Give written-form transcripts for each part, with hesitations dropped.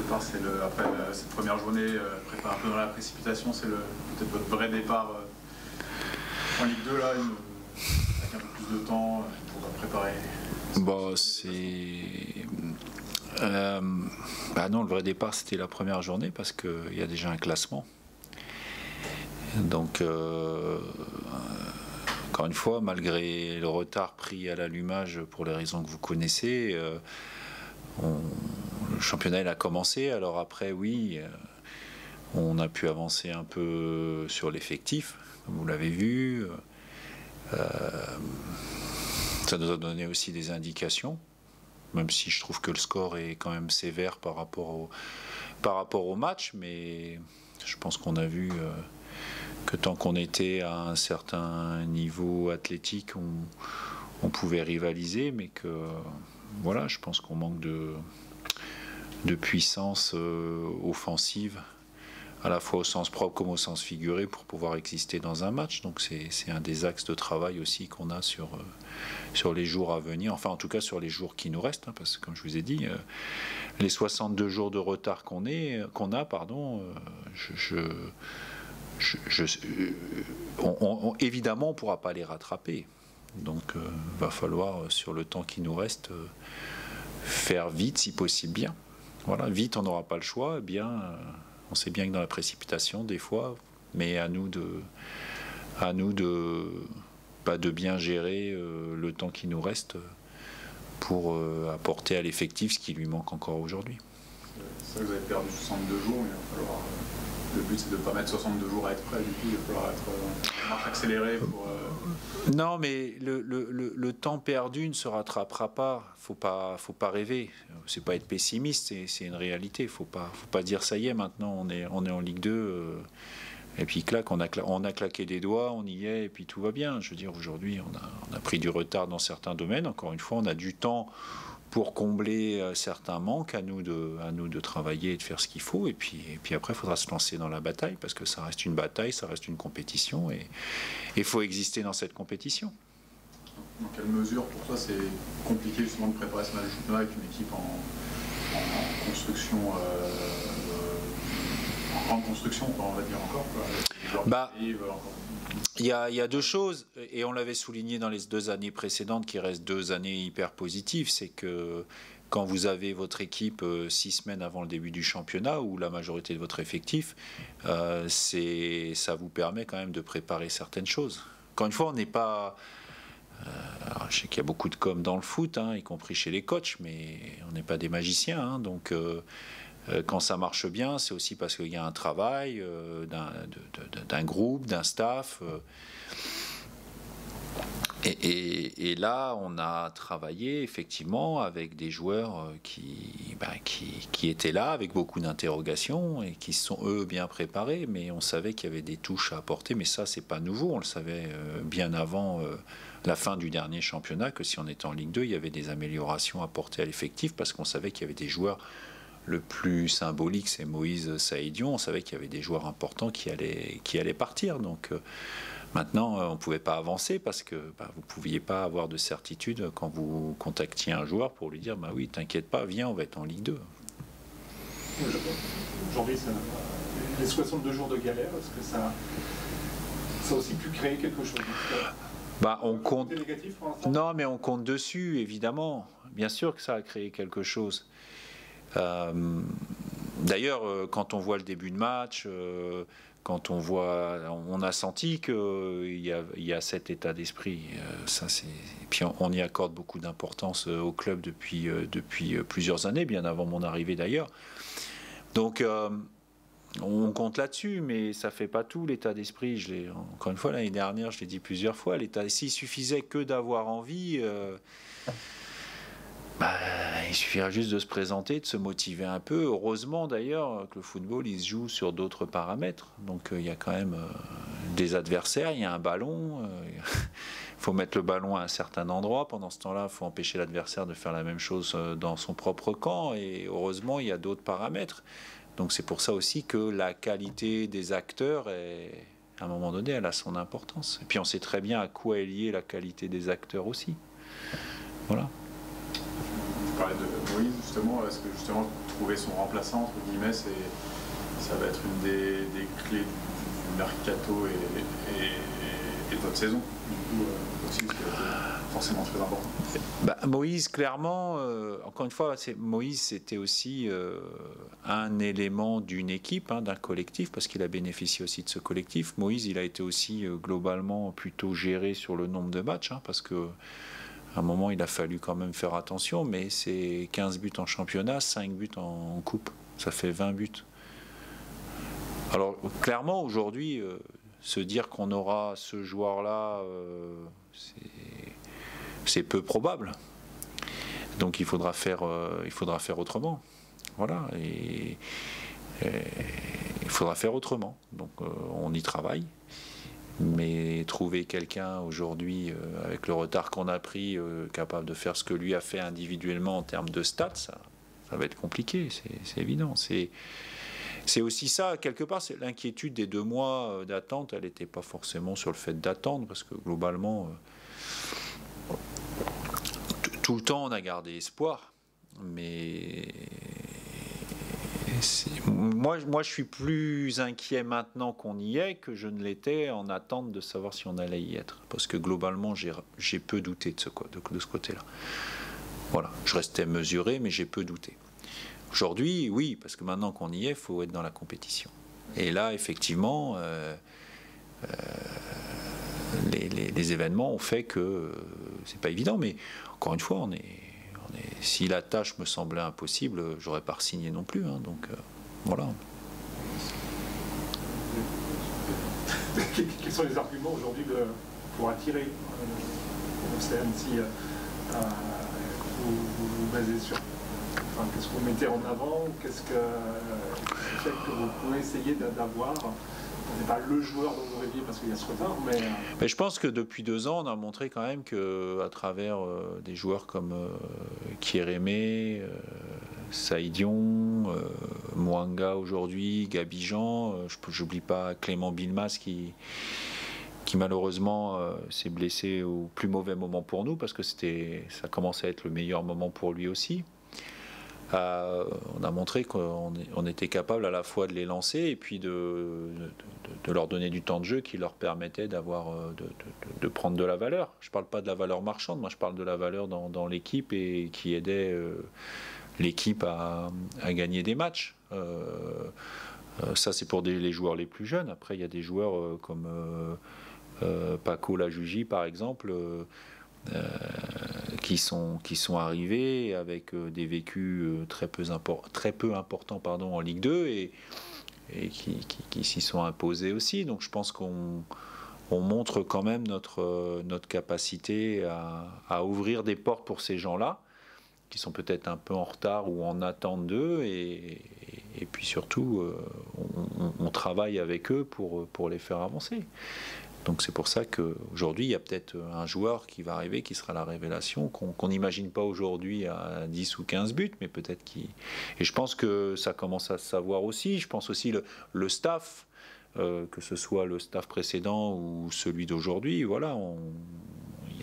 départ, c'est après cette première journée, préparée un peu dans la précipitation, c'est peut-être votre vrai départ en Ligue 2, là, avec un peu plus de temps pour préparer. Non, le vrai départ, c'était la première journée parce qu'il y a déjà un classement. Donc, encore une fois, malgré le retard pris à l'allumage pour les raisons que vous connaissez, le championnat il a commencé. Alors après, oui, on a pu avancer un peu sur l'effectif, comme vous l'avez vu. Ça nous a donné aussi des indications, même si je trouve que le score est quand même sévère par rapport au match, mais je pense qu'on a vu que tant qu'on était à un certain niveau athlétique, on pouvait rivaliser, mais que voilà, je pense qu'on manque de puissance offensive, à la fois au sens propre comme au sens figuré, pour pouvoir exister dans un match. Donc c'est un des axes de travail aussi qu'on a sur les jours à venir, enfin en tout cas sur les jours qui nous restent, hein, parce que comme je vous ai dit, les 62 jours de retard qu'on a, évidemment on ne pourra pas les rattraper. Donc va falloir, sur le temps qui nous reste, faire vite, si possible bien. Voilà, vite on n'aura pas le choix, on sait bien que dans la précipitation des fois, mais à nous de bien gérer le temps qui nous reste pour apporter à l'effectif ce qui lui manque encore aujourd'hui. C'est vrai que vous avez perdu 62 jours, mais il va falloir... Le but, c'est de ne pas mettre 62 jours à être prêt, du coup, il va falloir être en marche accélérée pour... Non, mais le temps perdu ne se rattrapera pas. Faut pas rêver. C'est pas être pessimiste, c'est une réalité. Faut pas dire ça y est, maintenant on est en Ligue 2, et puis clac, on a claqué des doigts, on y est, et puis tout va bien. Je veux dire, aujourd'hui, on a pris du retard dans certains domaines. Encore une fois, on a du temps pour combler certains manques, à nous de travailler et de faire ce qu'il faut, et puis après il faudra se lancer dans la bataille, parce que ça reste une bataille, ça reste une compétition, et il faut exister dans cette compétition. Dans quelle mesure pour toi c'est compliqué justement de préparer ce match de championnat avec une équipe en construction, en grande construction, on va dire encore, quoi, il y a deux choses, et on l'avait souligné dans les 2 années précédentes, qui restent 2 années hyper positives, c'est que quand vous avez votre équipe 6 semaines avant le début du championnat, ou la majorité de votre effectif, ça vous permet quand même de préparer certaines choses. Encore une fois, on n'est pas... alors je sais qu'il y a beaucoup de com dans le foot, hein, y compris chez les coachs, mais on n'est pas des magiciens, hein, donc... quand ça marche bien, c'est aussi parce qu'il y a un travail d'un groupe, d'un staff. Et là, on a travaillé effectivement avec des joueurs qui étaient là, avec beaucoup d'interrogations, et qui sont eux bien préparés, mais on savait qu'il y avait des touches à apporter, mais ça, c'est pas nouveau, on le savait bien avant la fin du dernier championnat, que si on était en Ligue 2, il y avait des améliorations à apporter à l'effectif, parce qu'on savait qu'il y avait des joueurs... Le plus symbolique, c'est Moïse Saïdion. On savait qu'il y avait des joueurs importants qui allaient partir. Donc maintenant, on ne pouvait pas avancer parce que vous ne pouviez pas avoir de certitude quand vous contactiez un joueur pour lui dire oui, t'inquiète pas, viens, on va être en Ligue 2. Aujourd'hui, les 62 jours de galère, est-ce que ça a aussi pu créer quelque chose? On compte... Non, mais on compte dessus, évidemment. Bien sûr que ça a créé quelque chose. D'ailleurs, quand on voit le début de match, quand on a senti qu'il y a cet état d'esprit. Et puis on y accorde beaucoup d'importance au club depuis plusieurs années, bien avant mon arrivée d'ailleurs. Donc on compte là-dessus, mais ça fait pas tout, l'état d'esprit. Encore une fois, l'année dernière, je l'ai dit plusieurs fois, s'il suffisait que d'avoir envie... il suffirait juste de se présenter, de se motiver un peu. Heureusement d'ailleurs que le football il se joue sur d'autres paramètres. Donc il y a quand même des adversaires, il y a un ballon. Il faut mettre le ballon à un certain endroit. Pendant ce temps-là, il faut empêcher l'adversaire de faire la même chose dans son propre camp. Et heureusement, il y a d'autres paramètres. Donc c'est pour ça aussi que la qualité des acteurs à un moment donné, elle a son importance. Et puis on sait très bien à quoi est liée la qualité des acteurs aussi. Voilà. Tu parlais de Moïse justement, est-ce que justement trouver son remplaçant, entre guillemets, ça va être une des clés du mercato et de votre saison, du coup, aussi, ce qui est forcément très important. Moïse, clairement, encore une fois, Moïse, c'était aussi un élément d'une équipe, d'un collectif, parce qu'il a bénéficié aussi de ce collectif. Moïse, il a été aussi globalement plutôt géré sur le nombre de matchs, parce que à un moment, il a fallu quand même faire attention, mais c'est 15 buts en championnat, 5 buts en coupe. Ça fait 20 buts. Alors, clairement, aujourd'hui, se dire qu'on aura ce joueur-là, c'est peu probable. Donc, il faudra faire autrement. Voilà. Et il faudra faire autrement. Donc, on y travaille. Mais trouver quelqu'un aujourd'hui, avec le retard qu'on a pris, capable de faire ce que lui a fait individuellement en termes de stats, ça va être compliqué, c'est évident. C'est aussi ça, quelque part, c'est l'inquiétude des 2 mois d'attente, elle n'était pas forcément sur le fait d'attendre, parce que globalement, tout le temps on a gardé espoir, mais moi je suis plus inquiet maintenant qu'on y est que je ne l'étais en attente de savoir si on allait y être, parce que globalement j'ai peu douté de ce côté-là. Voilà, je restais mesuré, mais j'ai peu douté. Aujourd'hui, oui, parce que maintenant qu'on y est, il faut être dans la compétition. Et là, effectivement, les événements ont fait que c'est pas évident, mais encore une fois, si la tâche me semblait impossible, j'aurais pas re-signé non plus. Donc voilà. Quels sont les arguments aujourd'hui pour attirer Océane, si vous basez sur... Enfin, qu'est-ce que vous mettez en avant? Qu'est-ce que fait que vous pouvez essayer d'avoir? C'est pas le joueur dont vous rêviez parce qu'il y a ce retard, mais je pense que depuis 2 ans, on a montré quand même qu'à travers des joueurs comme Kierémé, Saïdion, Mwanga aujourd'hui, Gabijan, j'oublie pas Clément Bilmas qui malheureusement s'est blessé au plus mauvais moment pour nous, parce que ça commençait à être le meilleur moment pour lui aussi. On a montré qu'on était capable à la fois de les lancer et puis de leur donner du temps de jeu qui leur permettait de prendre de la valeur. Je ne parle pas de la valeur marchande, moi je parle de la valeur dans l'équipe et qui aidait l'équipe à gagner des matchs. Ça c'est pour les joueurs les plus jeunes. Après il y a des joueurs comme Paco Lajugi par exemple, qui sont arrivés avec des vécus très peu importants en Ligue 2 et qui s'y sont imposés aussi. Donc je pense qu'on montre quand même notre capacité à ouvrir des portes pour ces gens-là qui sont peut-être un peu en retard ou en attente d'eux, et puis surtout on travaille avec eux pour les faire avancer. Donc c'est pour ça qu'aujourd'hui, il y a peut-être un joueur qui va arriver, qui sera la révélation, qu'on n'imagine pas aujourd'hui à 10 ou 15 buts, mais peut-être qui... Et je pense que ça commence à se savoir aussi. Je pense aussi le staff, que ce soit le staff précédent ou celui d'aujourd'hui, voilà,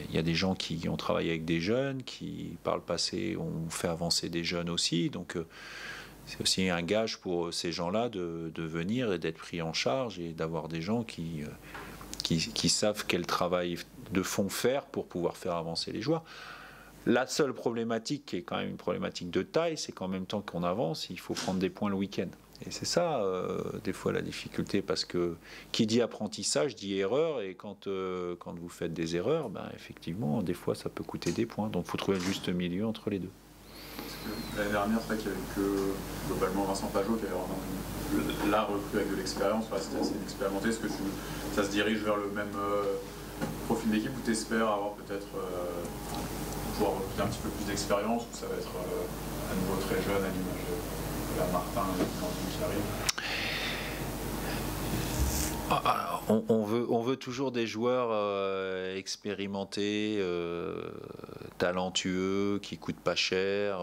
il y a des gens qui ont travaillé avec des jeunes, qui par le passé ont fait avancer des jeunes aussi, donc... c'est aussi un gage pour ces gens-là de venir et d'être pris en charge et d'avoir des gens qui savent quel travail de fond faire pour pouvoir faire avancer les joueurs. La seule problématique, qui est quand même une problématique de taille, c'est qu'en même temps qu'on avance, il faut prendre des points le week-end. Et c'est ça, des fois, la difficulté, parce que qui dit apprentissage dit erreur, et quand vous faites des erreurs, effectivement, des fois, ça peut coûter des points. Donc, il faut trouver le juste milieu entre les deux. L'année dernière, c'est vrai qu'il y avait que globalement Vincent Pajot qui avait vraiment la recrue avec de l'expérience, c'était assez inexpérimenté. Est-ce que ça se dirige vers le même profil d'équipe, ou tu espères avoir peut-être pouvoir recruter un petit peu plus d'expérience, ou ça va être à nouveau très jeune à l'image de Martin qui arrive? On veut toujours des joueurs expérimentés, talentueux, qui coûtent pas cher.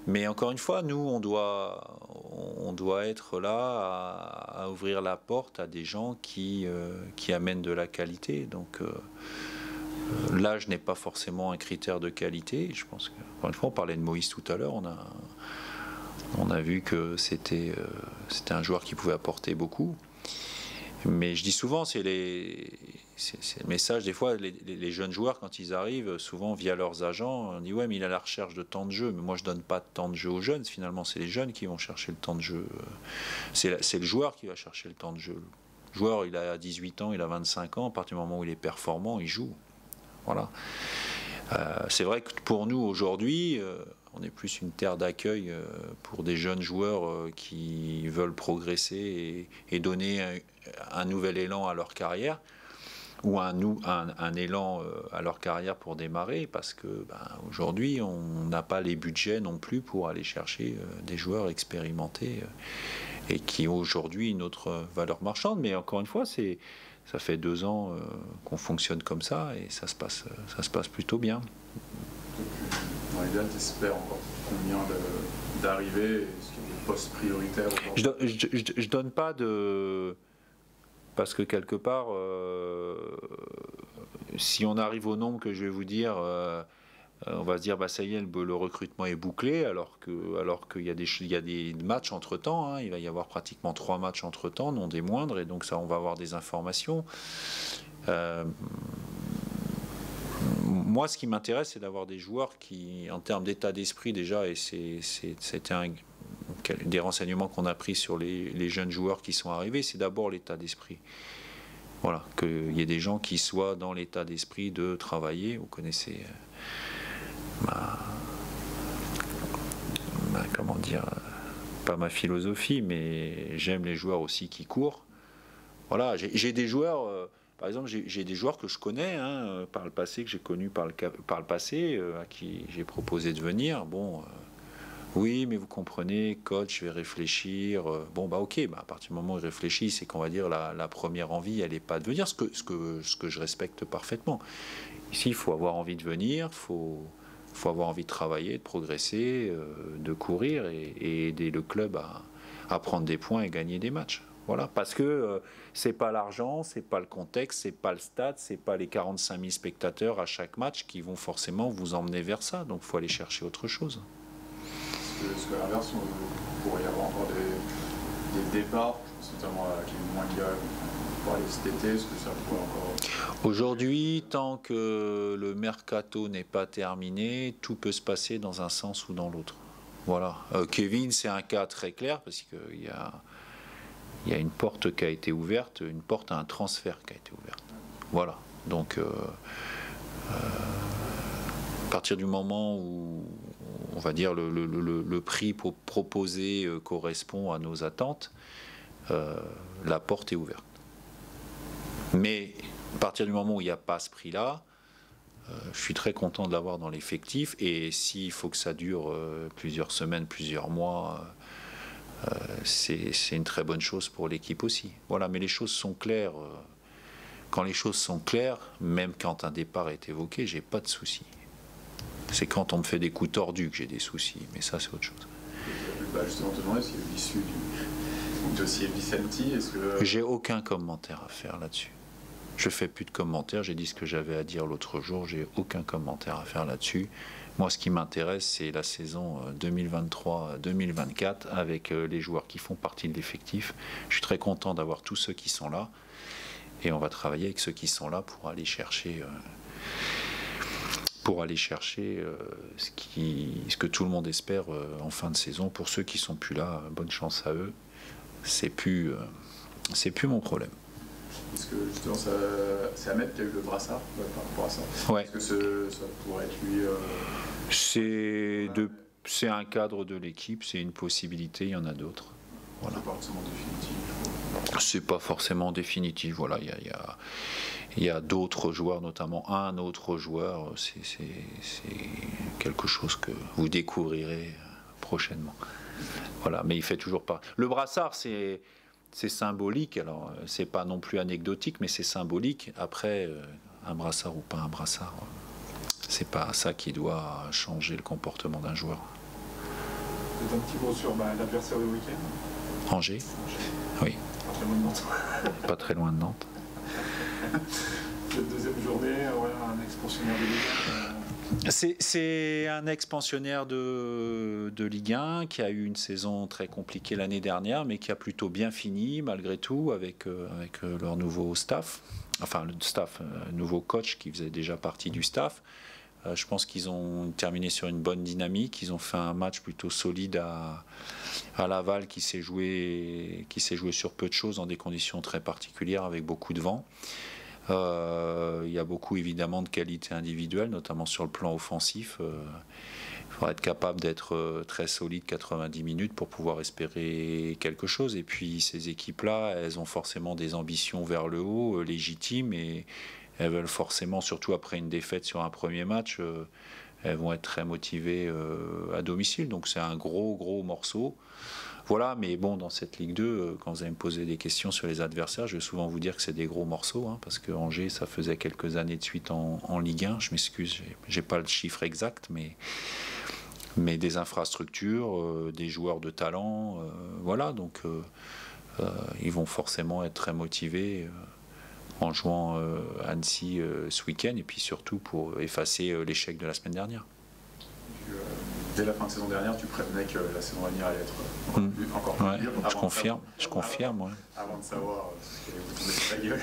Mais encore une fois, nous, on doit être là à ouvrir la porte à des gens qui amènent de la qualité. Donc, l'âge n'est pas forcément un critère de qualité. Je pense que, encore une fois, on parlait de Moïse tout à l'heure, on a vu que c'était un joueur qui pouvait apporter beaucoup. Mais je dis souvent, c'est le message, des fois, les jeunes joueurs, quand ils arrivent, souvent via leurs agents, on dit ouais, mais il a la recherche de temps de jeu. Mais moi, je ne donne pas de temps de jeu aux jeunes. Finalement, c'est les jeunes qui vont chercher le temps de jeu. C'est le joueur qui va chercher le temps de jeu. Le joueur, il a 18 ans, il a 25 ans. À partir du moment où il est performant, il joue. Voilà. C'est vrai que pour nous, aujourd'hui, on est plus une terre d'accueil pour des jeunes joueurs qui veulent progresser et donner un nouvel élan à leur carrière, ou un élan à leur carrière pour démarrer, parce que aujourd'hui, on n'a pas les budgets non plus pour aller chercher des joueurs expérimentés et qui ont aujourd'hui une autre valeur marchande. Mais encore une fois, ça fait 2 ans qu'on fonctionne comme ça et ça se passe plutôt bien. Dans l'idéal, tu espères encore combien d'arrivées? Est-ce qu'il y a des postes prioritaires? Je donne pas de... Parce que quelque part, si on arrive au nombre que je vais vous dire, on va se dire, ça y est, le recrutement est bouclé, alors qu'il y a des matchs entre-temps, hein, il va y avoir pratiquement 3 matchs entre-temps, non des moindres, et donc ça, on va avoir des informations. Moi, ce qui m'intéresse, c'est d'avoir des joueurs qui, en termes d'état d'esprit déjà, et c'était des renseignements qu'on a pris sur les jeunes joueurs qui sont arrivés, c'est d'abord l'état d'esprit. Voilà, qu'il y ait des gens qui soient dans l'état d'esprit de travailler. Vous connaissez comment dire, pas ma philosophie, mais j'aime les joueurs aussi qui courent. Voilà, j'ai des joueurs... Par exemple, j'ai des joueurs que je connais par le passé, que j'ai connus par le passé, à qui j'ai proposé de venir. Bon, oui, mais vous comprenez, coach, je vais réfléchir. Ok, à partir du moment où il réfléchit, c'est qu'on va dire la première envie, elle n'est pas de venir, ce que je respecte parfaitement. Ici, il faut avoir envie de venir, il faut avoir envie de travailler, de progresser, de courir et aider le club à prendre des points et gagner des matchs. Voilà, parce que c'est pas l'argent, c'est pas le contexte, c'est pas le stade, c'est pas les 45 000 spectateurs à chaque match qui vont forcément vous emmener vers ça. Donc il faut aller chercher autre chose. Est-ce qu'à l'inverse, on pourrait y avoir encore des départs, notamment à Kevin Mwanga pour aller cet été, est-ce que ça pourrait encore... Aujourd'hui, tant que le mercato n'est pas terminé, tout peut se passer dans un sens ou dans l'autre. Voilà. Kevin, c'est un cas très clair parce qu'il y a une porte qui a été ouverte, une porte à un transfert qui a été ouverte. Voilà. Donc, à partir du moment où, on va dire, le prix proposé correspond à nos attentes, la porte est ouverte. Mais à partir du moment où il n'y a pas ce prix-là, je suis très content de l'avoir dans l'effectif. Et s'il faut que ça dure plusieurs semaines, plusieurs mois... c'est une très bonne chose pour l'équipe aussi. Voilà, mais les choses sont claires. Quand les choses sont claires, même quand un départ est évoqué, j'ai pas de soucis. C'est quand on me fait des coups tordus que j'ai des soucis, mais ça c'est autre chose. Justement, te demander s'il y a eu l'issue du dossier Vicenti, est-ce que... J'ai aucun commentaire à faire là-dessus. Je fais plus de commentaires, j'ai dit ce que j'avais à dire l'autre jour, j'ai aucun commentaire à faire là-dessus. Moi, ce qui m'intéresse, c'est la saison 2023-2024 avec les joueurs qui font partie de l'effectif. Je suis très content d'avoir tous ceux qui sont là et on va travailler avec ceux qui sont là pour aller chercher, ce que tout le monde espère en fin de saison. Pour ceux qui sont plus là, bonne chance à eux. C'est plus mon problème. Est-ce que justement, c'est Ahmed qui a eu le brassard par rapport à ça? Ouais. Est-ce que ça pourrait être lui C'est un cadre de l'équipe, c'est une possibilité, il y en a d'autres. Voilà. C'est pas forcément définitif. C'est pas forcément définitif, voilà. Il y a d'autres joueurs, notamment un autre joueur, c'est quelque chose que vous découvrirez prochainement. Voilà, mais il fait toujours pas. Le brassard, c'est symbolique, alors c'est pas non plus anecdotique, mais c'est symbolique. Après, un brassard ou pas un brassard, c'est pas ça qui doit changer le comportement d'un joueur. Un petit mot sur l'adversaire du week-end. Angers. Oui. Pas très loin de Nantes. Pas très loin de Nantes. cette deuxième journée, un ex-pensionnaire de Ligue 1. C'est un ex-pensionnaire de Ligue 1 qui a eu une saison très compliquée l'année dernière, mais qui a plutôt bien fini malgré tout avec leur nouveau staff, enfin le staff, nouveau coach qui faisait déjà partie du staff. Je pense qu'ils ont terminé sur une bonne dynamique. Ils ont fait un match plutôt solide à Laval qui s'est joué sur peu de choses dans des conditions très particulières avec beaucoup de vent. Il y a beaucoup évidemment de qualités individuelles, notamment sur le plan offensif. Il faudra être capable d'être très solide 90 minutes pour pouvoir espérer quelque chose. Et puis ces équipes-là, elles ont forcément des ambitions vers le haut, légitimes, et elles veulent forcément, surtout après une défaite sur un premier match, elles vont être très motivées à domicile. Donc c'est un gros morceau. Voilà, mais bon, dans cette Ligue 2, quand vous allez me poser des questions sur les adversaires, je vais souvent vous dire que c'est des gros morceaux, hein, parce que Angers, ça faisait quelques années de suite en Ligue 1. Je m'excuse, j'ai pas le chiffre exact, mais des infrastructures, des joueurs de talent, voilà, donc ils vont forcément être très motivés en jouant Annecy ce week-end, et puis surtout pour effacer l'échec de la semaine dernière. Dès la fin de saison dernière, tu prévenais que la saison à venir allait être encore plus dure. Je confirme. Ouais. Avant de savoir ce qui allait vous tomber sur la gueule.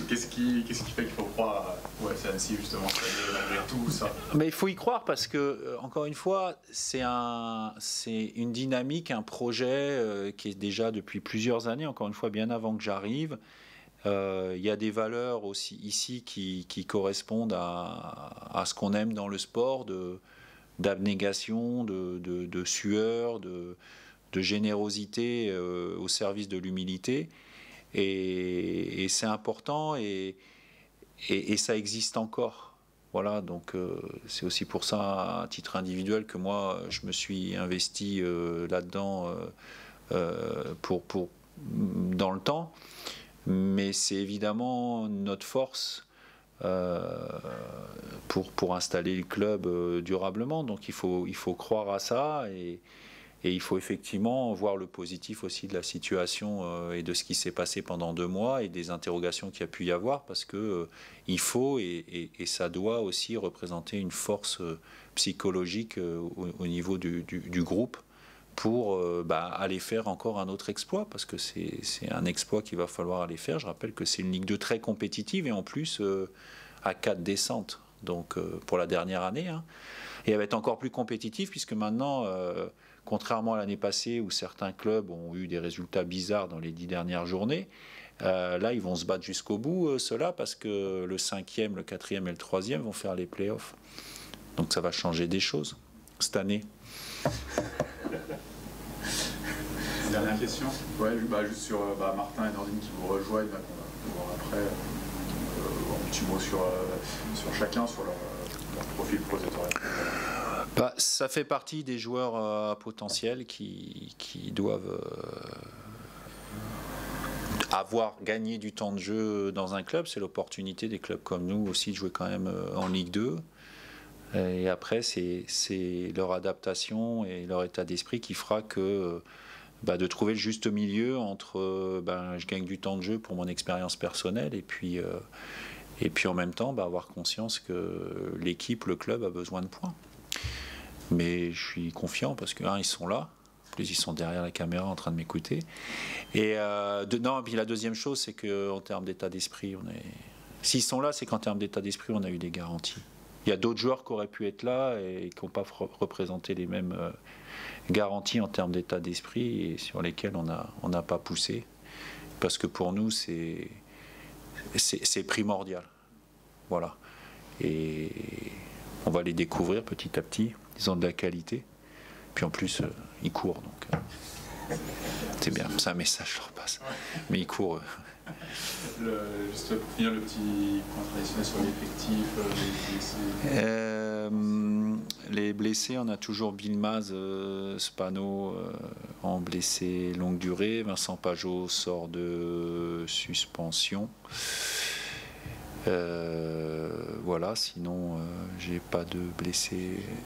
Qu'est-ce qui fait qu'il faut croire à Annecy, justement, malgré tout ça? Mais il faut y croire parce que, encore une fois, c'est une dynamique, un projet qui est déjà depuis plusieurs années, encore une fois, bien avant que j'arrive. Il y a des valeurs aussi ici qui correspondent à ce qu'on aime dans le sport, d'abnégation, de sueur, de générosité au service de l'humilité. Et c'est important et ça existe encore. Voilà, donc c'est aussi pour ça, à titre individuel, que moi, je me suis investi là-dedans dans le temps. Mais c'est évidemment notre force pour installer le club durablement. Donc il faut croire à ça et il faut effectivement voir le positif aussi de la situation et de ce qui s'est passé pendant 2 mois et des interrogations qu'il y a pu y avoir, parce que il faut et ça doit aussi représenter une force psychologique au niveau du groupe pour aller faire encore un autre exploit, parce que c'est un exploit qu'il va falloir aller faire. Je rappelle que c'est une Ligue 2 très compétitive et en plus à 4 descentes, donc pour la dernière année, hein. Et elle va être encore plus compétitive puisque maintenant, contrairement à l'année passée où certains clubs ont eu des résultats bizarres dans les 10 dernières journées, là ils vont se battre jusqu'au bout, ceux-là, parce que le 5e, le 4e et le 3e vont faire les playoffs. Donc ça va changer des choses cette année. Dernière question. Ouais, juste sur Martin et Nordine qui vous rejoignent, qu'on va voir après. Un petit mot sur chacun, sur leur profil prosétorial. Ça fait partie des joueurs à potentiel qui doivent avoir gagné du temps de jeu dans un club. C'est l'opportunité des clubs comme nous aussi de jouer quand même en Ligue 2. Et après, c'est leur adaptation et leur état d'esprit qui fera que de trouver le juste milieu entre je gagne du temps de jeu pour mon expérience personnelle et puis en même temps avoir conscience que l'équipe, le club a besoin de points. Mais je suis confiant parce que ils sont là, en plus ils sont derrière la caméra en train de m'écouter. Et puis la deuxième chose, c'est qu'en termes d'état d'esprit, s'ils sont là, c'est qu'en termes d'état d'esprit, on a eu des garanties. Il y a d'autres joueurs qui auraient pu être là et qui n'ont pas représenté les mêmes garanties en termes d'état d'esprit et sur lesquels on n'a pas poussé. Parce que pour nous, c'est primordial. Voilà. Et on va les découvrir petit à petit. Ils ont de la qualité. Puis en plus, ils courent. Donc, c'est bien. C'est un message, je leur passe. Mais ils courent. Juste pour finir, le petit point traditionnel sur l'effectif, les blessés, on a toujours Bilmaz, Spano en blessé longue durée. Vincent Pajot sort de suspension. Voilà, sinon j'ai pas de blessés